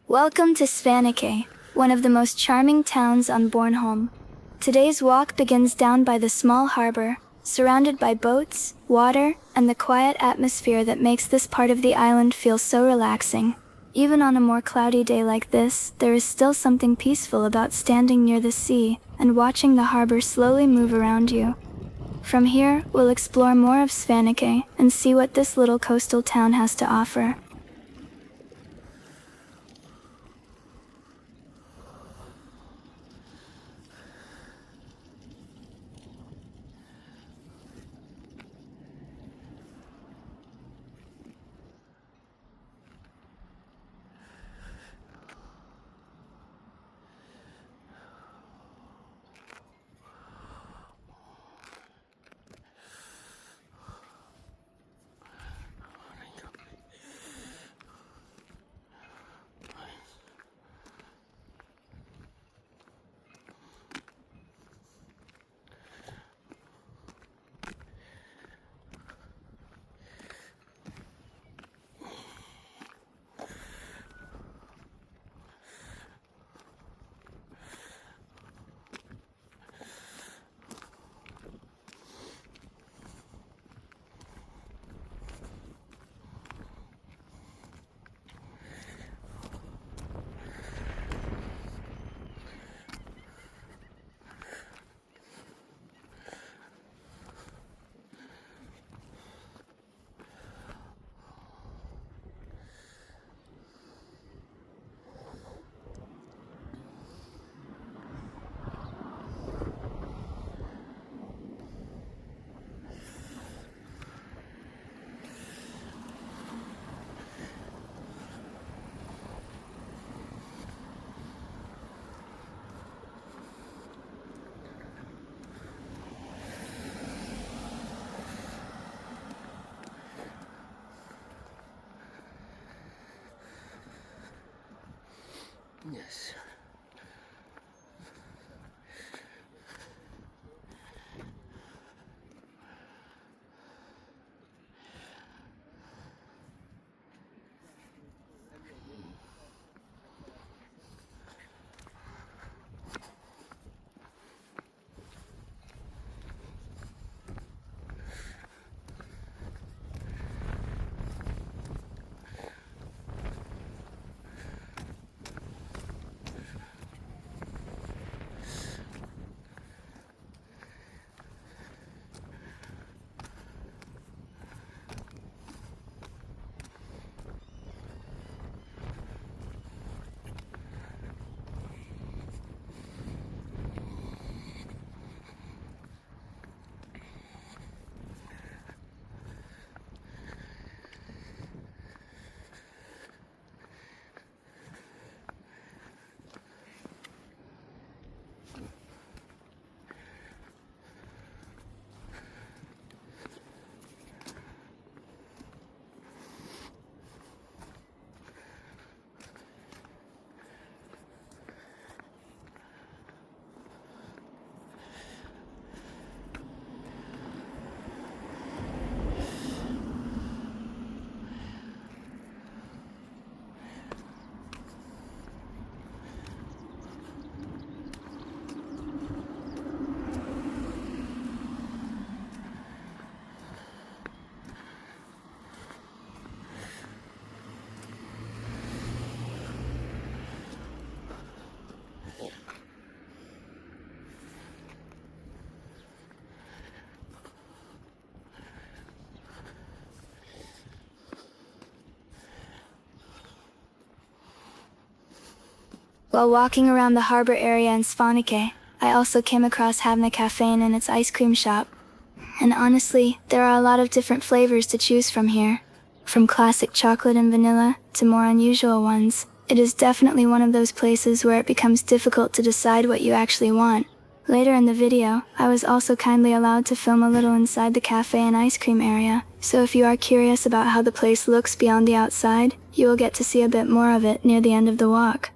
Welcome to Svaneke, one of the most charming towns on Bornholm. Today's walk begins down by the small harbor, surrounded by boats, water, and the quiet atmosphere that makes this part of the island feel so relaxing. Even on a more cloudy day like this, there is still something peaceful about standing near the sea and watching the harbor slowly move around you. From here, we'll explore more of Svaneke and see what this little coastal town has to offer. Yes. While walking around the harbor area in Svaneke, I also came across Svaneke Cafe and its ice cream shop. And honestly, there are a lot of different flavors to choose from here. From classic chocolate and vanilla, to more unusual ones. It is definitely one of those places where it becomes difficult to decide what you actually want. Later in the video, I was also kindly allowed to film a little inside the cafe and ice cream area, so if you are curious about how the place looks beyond the outside, you will get to see a bit more of it near the end of the walk.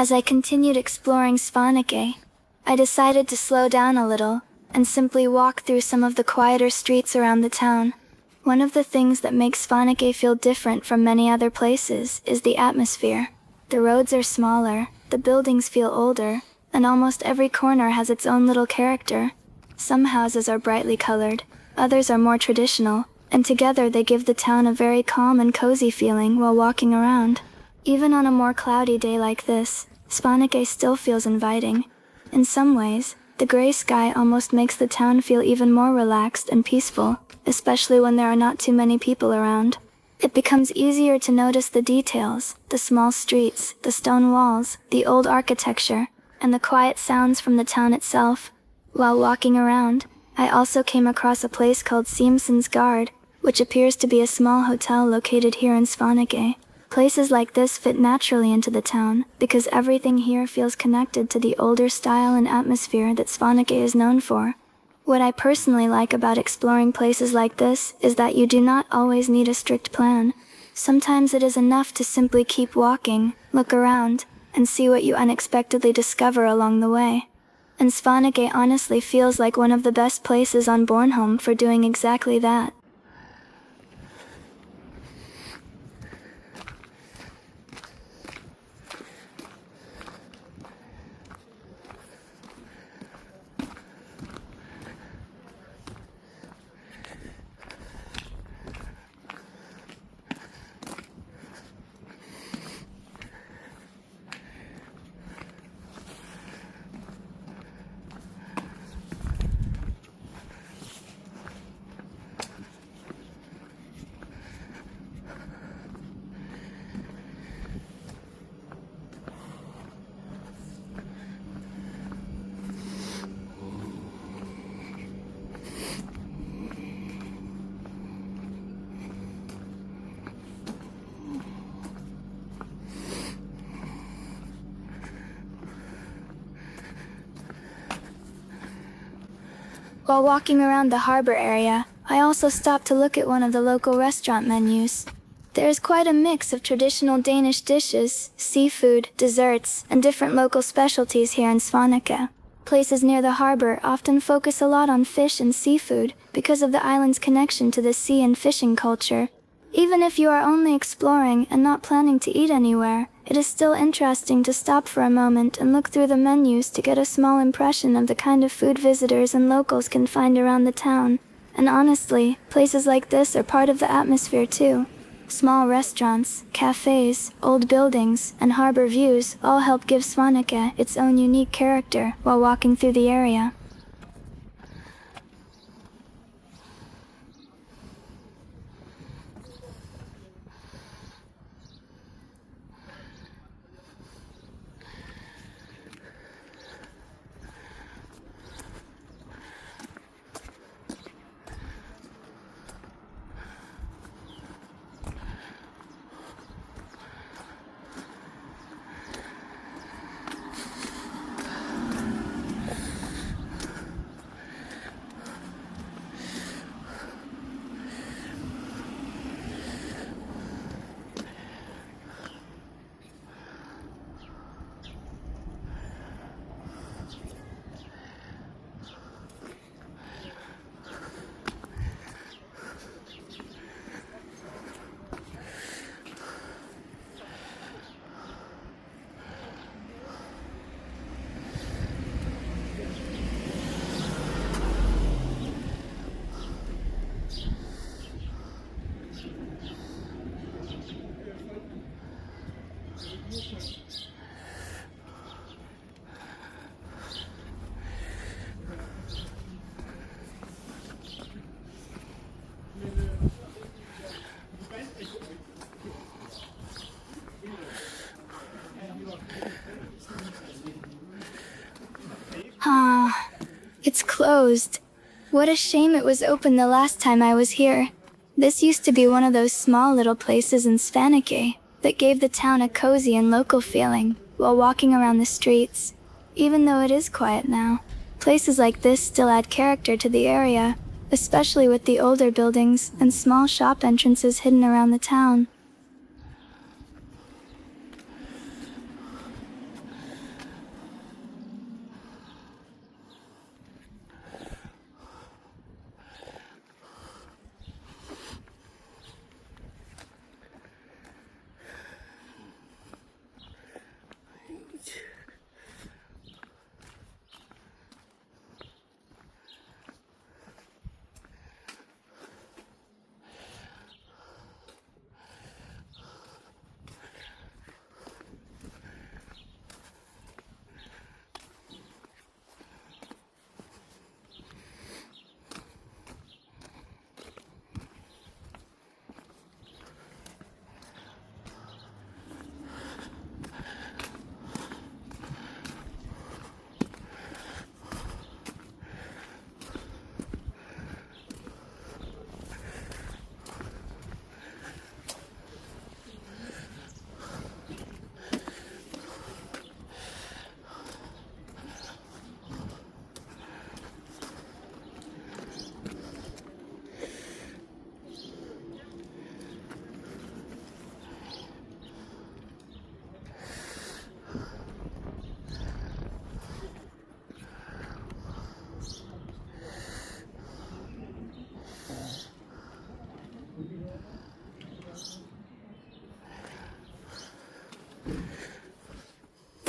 As I continued exploring Svaneke, I decided to slow down a little and simply walk through some of the quieter streets around the town. One of the things that makes Svaneke feel different from many other places is the atmosphere. The roads are smaller, the buildings feel older, and almost every corner has its own little character. Some houses are brightly colored, others are more traditional, and together they give the town a very calm and cozy feeling while walking around. Even on a more cloudy day like this, Svaneke still feels inviting. In some ways, the gray sky almost makes the town feel even more relaxed and peaceful, especially when there are not too many people around. It becomes easier to notice the details, the small streets, the stone walls, the old architecture, and the quiet sounds from the town itself. While walking around, I also came across a place called Simpson's Guard, which appears to be a small hotel located here in Svaneke. Places like this fit naturally into the town, because everything here feels connected to the older style and atmosphere that Svaneke is known for. What I personally like about exploring places like this is that you do not always need a strict plan. Sometimes it is enough to simply keep walking, look around, and see what you unexpectedly discover along the way. And Svaneke honestly feels like one of the best places on Bornholm for doing exactly that. While walking around the harbor area, I also stopped to look at one of the local restaurant menus. There is quite a mix of traditional Danish dishes, seafood, desserts, and different local specialties here in Svaneke. Places near the harbor often focus a lot on fish and seafood because of the island's connection to the sea and fishing culture. Even if you are only exploring and not planning to eat anywhere, it is still interesting to stop for a moment and look through the menus to get a small impression of the kind of food visitors and locals can find around the town. And honestly, places like this are part of the atmosphere too. Small restaurants, cafés, old buildings, and harbor views all help give Svaneke its own unique character while walking through the area. It's closed. What a shame it was open the last time I was here. This used to be one of those small little places in Svaneke that gave the town a cozy and local feeling while walking around the streets. Even though it is quiet now, places like this still add character to the area, especially with the older buildings and small shop entrances hidden around the town.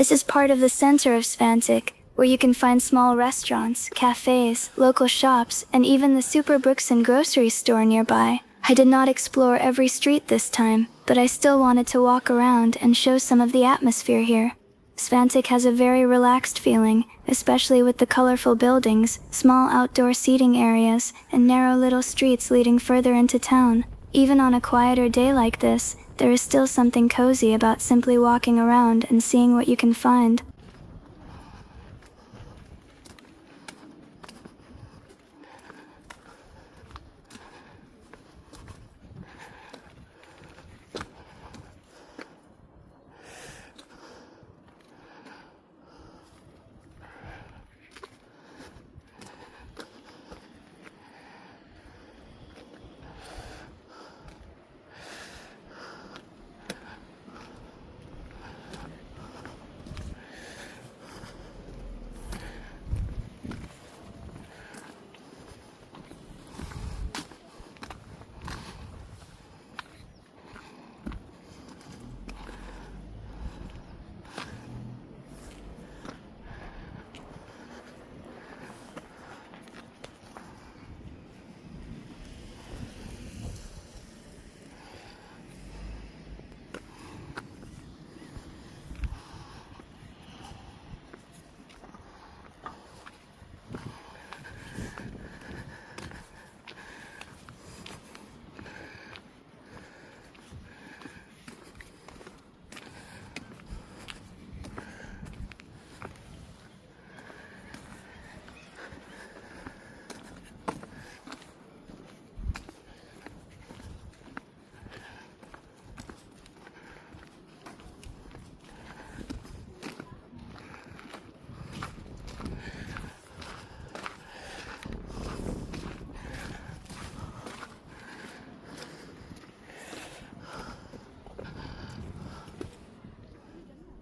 This is part of the center of Svaneke, where you can find small restaurants, cafés, local shops, and even the Super Brooksson grocery store nearby. I did not explore every street this time, but I still wanted to walk around and show some of the atmosphere here. Svaneke has a very relaxed feeling, especially with the colorful buildings, small outdoor seating areas, and narrow little streets leading further into town. Even on a quieter day like this, there is still something cozy about simply walking around and seeing what you can find.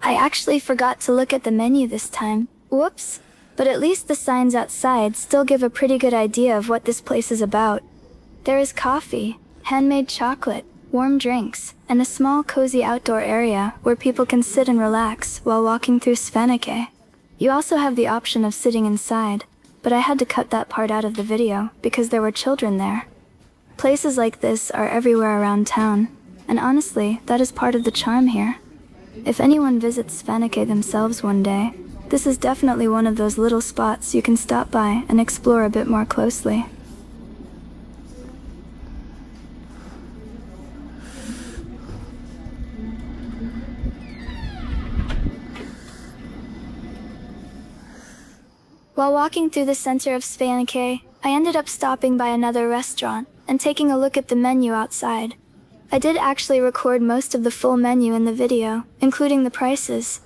I actually forgot to look at the menu this time. Whoops! But at least the signs outside still give a pretty good idea of what this place is about. There is coffee, handmade chocolate, warm drinks, and a small cozy outdoor area where people can sit and relax while walking through Svaneke. You also have the option of sitting inside, but I had to cut that part out of the video because there were children there. Places like this are everywhere around town, and honestly, that is part of the charm here. If anyone visits Svaneke themselves one day, this is definitely one of those little spots you can stop by and explore a bit more closely. While walking through the center of Svaneke, I ended up stopping by another restaurant and taking a look at the menu outside. I did actually record most of the full menu in the video, including the prices.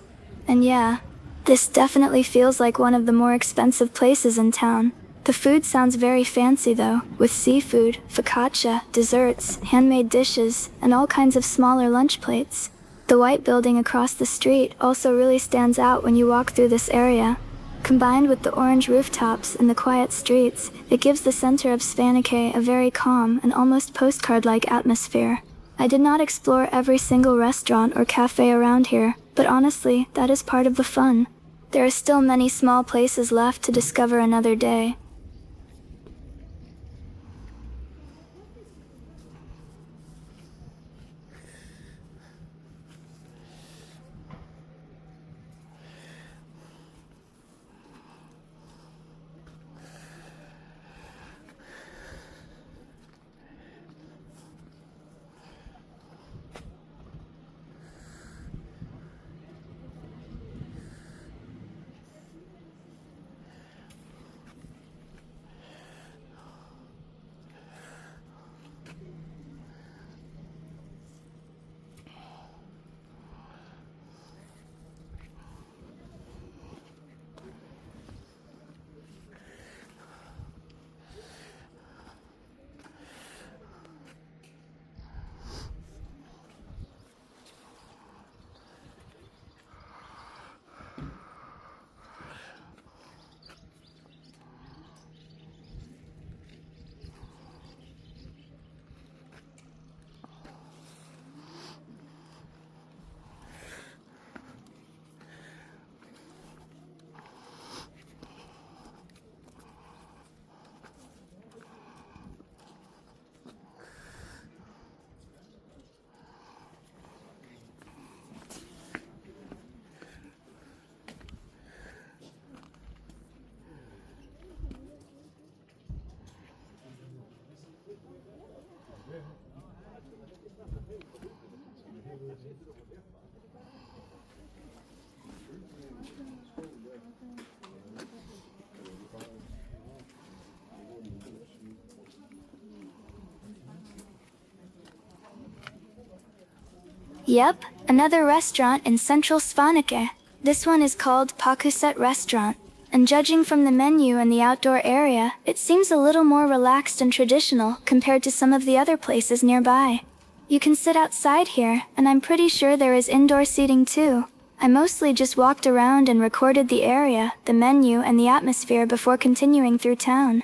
And yeah, this definitely feels like one of the more expensive places in town. The food sounds very fancy though, with seafood, focaccia, desserts, handmade dishes, and all kinds of smaller lunch plates. The white building across the street also really stands out when you walk through this area. Combined with the orange rooftops and the quiet streets, it gives the center of Svaneke a very calm and almost postcard-like atmosphere. I did not explore every single restaurant or cafe around here, but honestly, that is part of the fun. There are still many small places left to discover another day. Yep, another restaurant in central Svaneke. This one is called Pakuset Restaurant, and judging from the menu and the outdoor area, it seems a little more relaxed and traditional compared to some of the other places nearby. You can sit outside here, and I'm pretty sure there is indoor seating too. I mostly just walked around and recorded the area, the menu, and the atmosphere before continuing through town.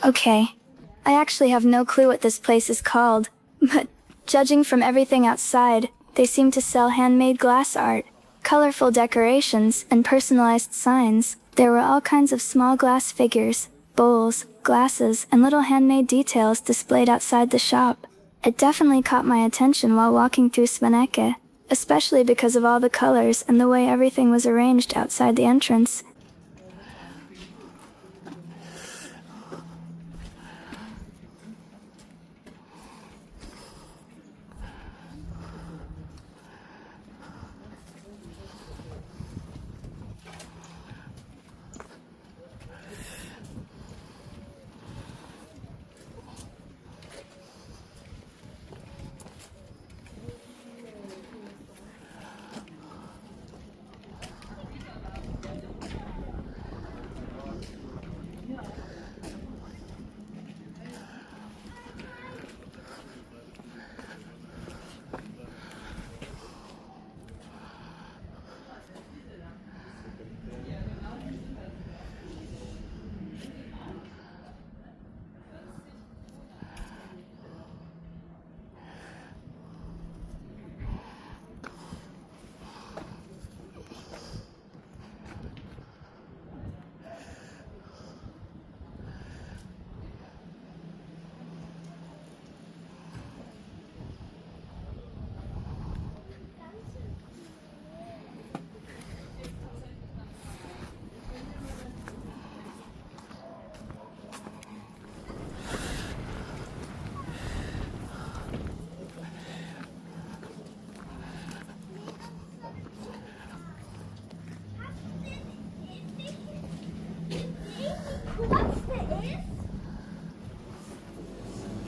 Okay, I actually have no clue what this place is called, but judging from everything outside, they seem to sell handmade glass art, colorful decorations, and personalized signs. There were all kinds of small glass figures, bowls, glasses, and little handmade details displayed outside the shop. It definitely caught my attention while walking through Svaneke, especially because of all the colors and the way everything was arranged outside the entrance.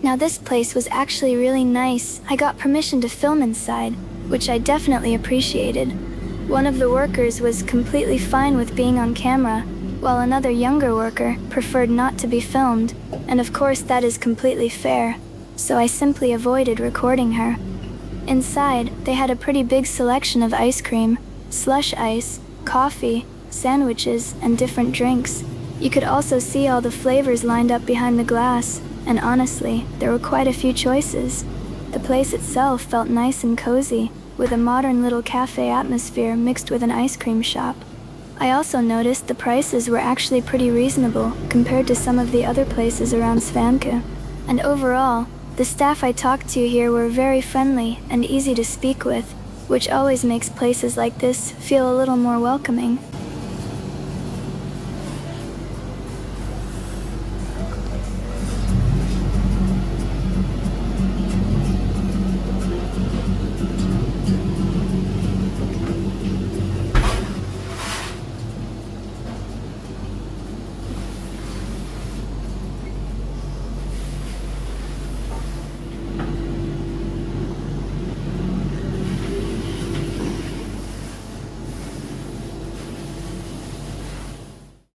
Now this place was actually really nice. I got permission to film inside, which I definitely appreciated. One of the workers was completely fine with being on camera, while another younger worker preferred not to be filmed, and of course that is completely fair, so I simply avoided recording her. Inside, they had a pretty big selection of ice cream, slush ice, coffee, sandwiches, and different drinks. You could also see all the flavors lined up behind the glass, and honestly, there were quite a few choices. The place itself felt nice and cozy, with a modern little cafe atmosphere mixed with an ice cream shop. I also noticed the prices were actually pretty reasonable compared to some of the other places around Svaneke. And overall, the staff I talked to here were very friendly and easy to speak with, which always makes places like this feel a little more welcoming.